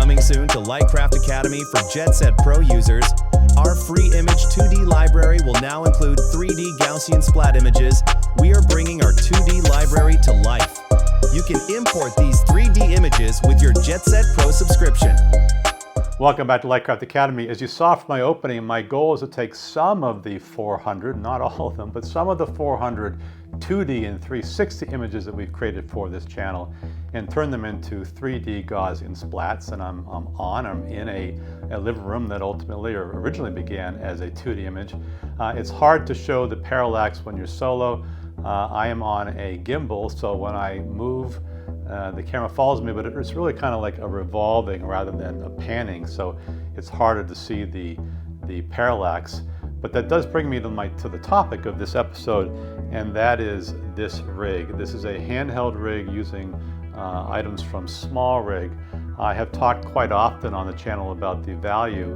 Coming soon to Lightcraft Academy for Jetset Pro users, our free image 2D library will now include 3D Gaussian splat images. We are bringing our 2D library to life. You can import these 3D images with your Jetset Pro subscription. Welcome back to Lightcraft Academy. As you saw from my opening, my goal is to take some of the 400, not all of them, but some of the 400 2D and 360 images that we've created for this channel and turn them into 3D Gaussian splats. And I'm in a living room that ultimately or originally began as a 2D image. It's hard to show the parallax when you're solo. I am on a gimbal, so when I move, the camera follows me, but it's really kind of like a revolving rather than a panning, so it's harder to see the parallax. But that does bring me to the topic of this episode, and that is this rig. This is a handheld rig using items from Small Rig. I have talked quite often on the channel about the value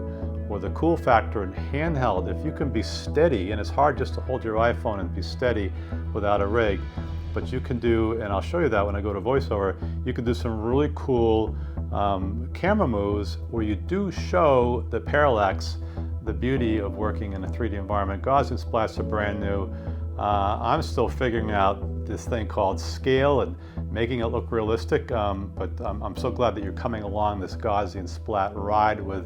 or the cool factor in handheld. If you can be steady, and it's hard just to hold your iPhone and be steady without a rig, but you can do, and I'll show you that when I go to voiceover, you can do some really cool camera moves where you do show the parallax, the beauty of working in a 3D environment. Gaussian splats are brand new. I'm still figuring out this thing called scale and making it look realistic, but I'm so glad that you're coming along this Gaussian splat ride with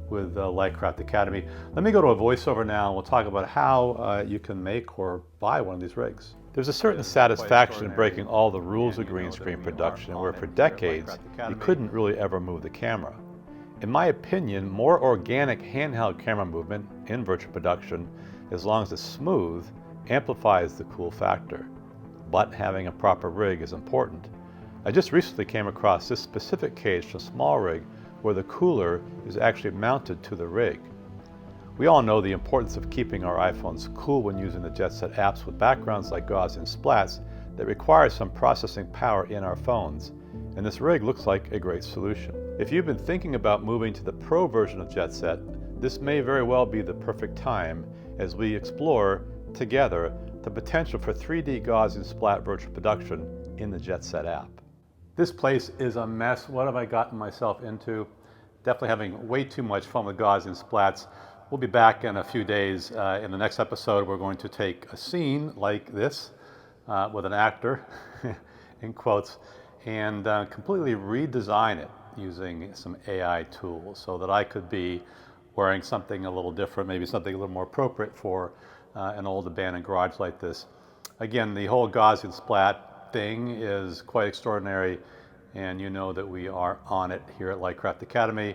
Lightcraft Academy. Let me go to a voiceover now and we'll talk about how you can make or buy one of these rigs. There's a certain satisfaction in breaking all the rules of green screen production where for decades you couldn't really ever move the camera. In my opinion, more organic handheld camera movement in virtual production, as long as it's smooth, amplifies the cool factor. But having a proper rig is important. I just recently came across this specific case from Small Rig where the cooler is actually mounted to the rig. We all know the importance of keeping our iPhones cool when using the Jetset apps with backgrounds like Gaussian splats that require some processing power in our phones, and this rig looks like a great solution. If you've been thinking about moving to the Pro version of Jetset, this may very well be the perfect time as we explore together the potential for 3D Gaussian splat virtual production in the Jetset app. This place is a mess. What have I gotten myself into? Definitely having way too much fun with Gaussian splats. We'll be back in a few days. In the next episode, we're going to take a scene like this with an actor, in quotes, and completely redesign it using some AI tools so that I could be wearing something a little different, maybe something a little more appropriate for an old abandoned garage like this. Again, the whole Gaussian splat thing is quite extraordinary, and you know that we are on it here at Lightcraft Academy.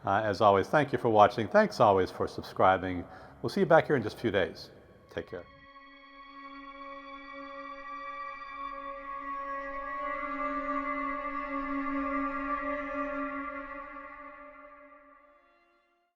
As always, thank you for watching. Thanks always for subscribing. We'll see you back here in just a few days. Take care.